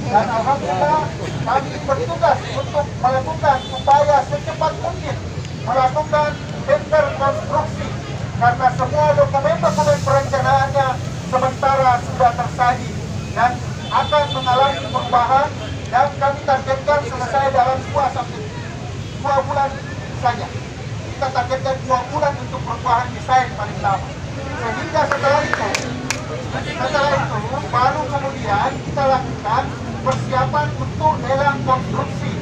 Dan alhamdulillah kami bertugas untuk melakukan upaya secepat mungkin melakukan tender konstruksi karena semua dokumen-dokumen perencanaannya sementara sudah tersaji dan akan mengalami perubahan, dan kami targetkan selesai dalam 2 bulan saja. Kita targetkan 2 bulan untuk perubahan desain paling lama. Sehingga setelah itu baru kemudian kita lakukan persiapan untuk lelang konstruksi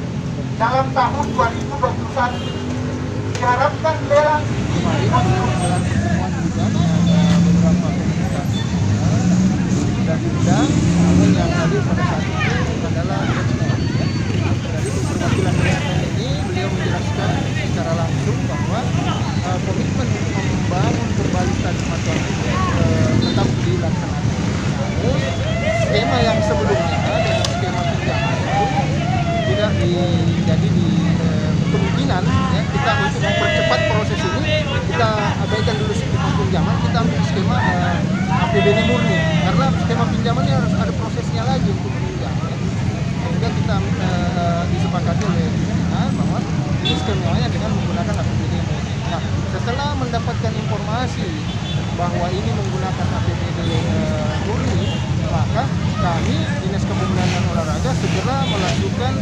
dalam tahun 2021. Diharapkan lelang namun yang hadir pada saat itu adalah dari perwakilan BSN ini. Beliau menjelaskan secara langsung bahwa komitmen untuk membangun kembali Stadion Matuani tetap dilaksanakan. Namun skema yang sebelumnya dengan skema pinjaman itu tidak jadi kemungkinan ya, kita untuk mempercepat proses ini kita abaikan dulu skema pinjaman, kita ambil skema APBD murni, karena skema pinjamannya harus ada prosesnya lagi untuk pinjam ya. Sehingga kita disepakati oleh pimpinan bahwa ini skemanya dengan menggunakan APBD murni. Nah, setelah mendapatkan informasi bahwa ini menggunakan APBD murni, maka kami Dinas Kepemudaan dan Olahraga segera melakukan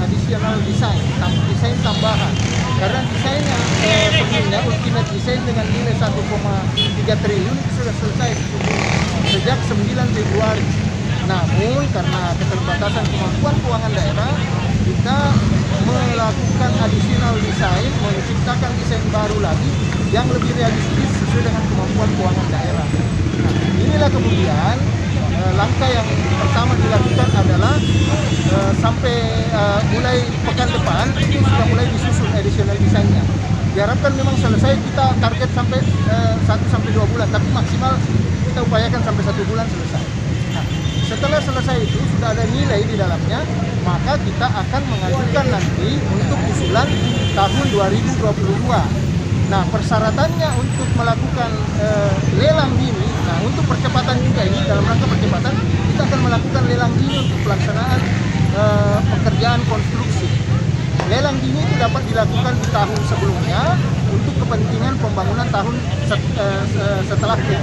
additional desain tambahan, karena desainnya sebelumnya ultimate design dengan nilai 1,3 triliun itu sudah selesai sejak 9 Februari. Namun karena keterbatasan kemampuan keuangan daerah, kita melakukan additional design, menciptakan desain baru lagi yang lebih realistis sesuai dengan kemampuan keuangan daerah. Nah, inilah kemudian langkah yang pertama dilakukan adalah sampai mulai pekan depan itu sudah mulai disusun additional desainnya. Diharapkan memang selesai, kita target sampai 1-2 bulan, tapi maksimal kita upayakan sampai 1 bulan selesai. Nah, setelah selesai itu sudah ada nilai di dalamnya, maka kita akan mengajukan nanti untuk usulan tahun 2022. Nah, persyaratannya untuk melakukan lelang dini, nah untuk percepatan juga ini, dalam rangka percepatan kita akan melakukan lelang dini untuk pelaksanaan pekerjaan konstruksi. Lelang dini itu dapat dilakukan di tahun sebelumnya untuk kepentingan pembangunan tahun setelahnya.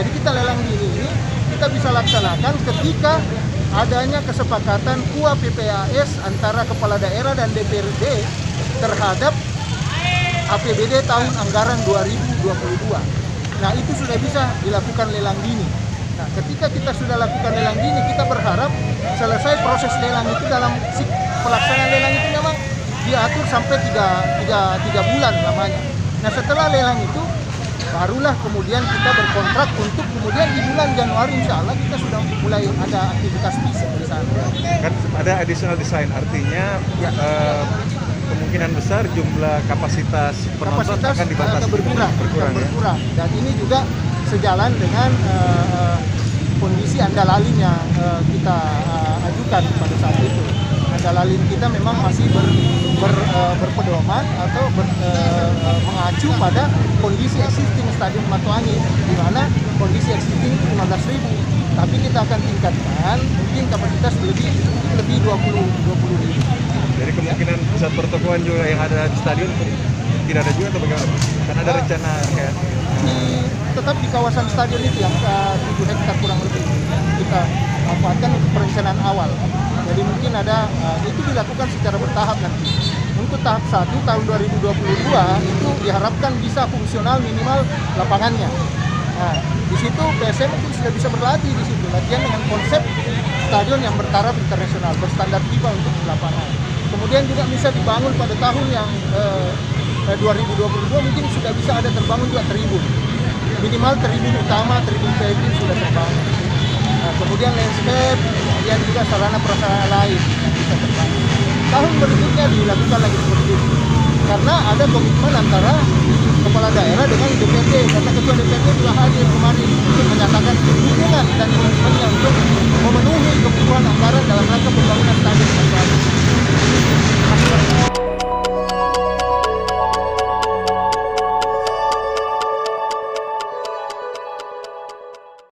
Jadi kita lelang dini ini kita bisa laksanakan ketika adanya kesepakatan KUA PPAS antara kepala daerah dan DPRD terhadap APBD tahun anggaran 2022. Nah, itu sudah bisa dilakukan lelang dini. Nah, ketika kita sudah lakukan lelang dini, kita berharap selesai proses lelang itu dalam pelaksanaan lelang itu memang diatur sampai 3 bulan lamanya. Nah, setelah lelang itu barulah kemudian kita berkontrak untuk kemudian di bulan Januari insya Allah kita sudah mulai ada aktivitas fisik di sana. Kan ada additional design, artinya ya, kemungkinan besar jumlah kapasitas penonton akan dibatasi, berkurang. Dan ini juga sejalan dengan kondisi Andalalin yang kita ajukan pada saat itu. Andalalin kita memang masih berpedoman atau mengacu pada kondisi existing Stadion Matuani, di mana kondisi existing 15.000, tapi kita akan tingkatkan mungkin kapasitas lebih 20.000. Jadi kemungkinan pusat pertokoan juga yang ada di stadion tidak ada juga atau bagaimana? Kan ada rencana kayak tetap di kawasan stadion itu yang 7 hektar kurang lebih kita manfaatkan untuk perencanaan awal. Jadi mungkin ada itu dilakukan secara bertahap nanti. Untuk tahap 1 tahun 2022 itu diharapkan bisa fungsional minimal lapangannya. Nah, di situ PSM mungkin sudah bisa berlatih di situ, latihan dengan konsep stadion yang bertaraf internasional, berstandar FIBA untuk lapangan. Kemudian juga bisa dibangun pada tahun yang 2022 mungkin sudah bisa ada terbangun juga tribun. Minimal tribun utama, tribun VIP sudah terbangun. Nah, kemudian landscape, kemudian juga sarana prasarana lain yang bisa terbangun. Tahun berikutnya dilakukan lagi seperti itu. Karena ada komitmen antara kepala daerah dengan DPRD, karena ketua DPRD juga hadir kemarin untuk menyatakan dukungan dan komitmennya untuk memenuhi kebutuhan anggaran dalam rangka pembangunan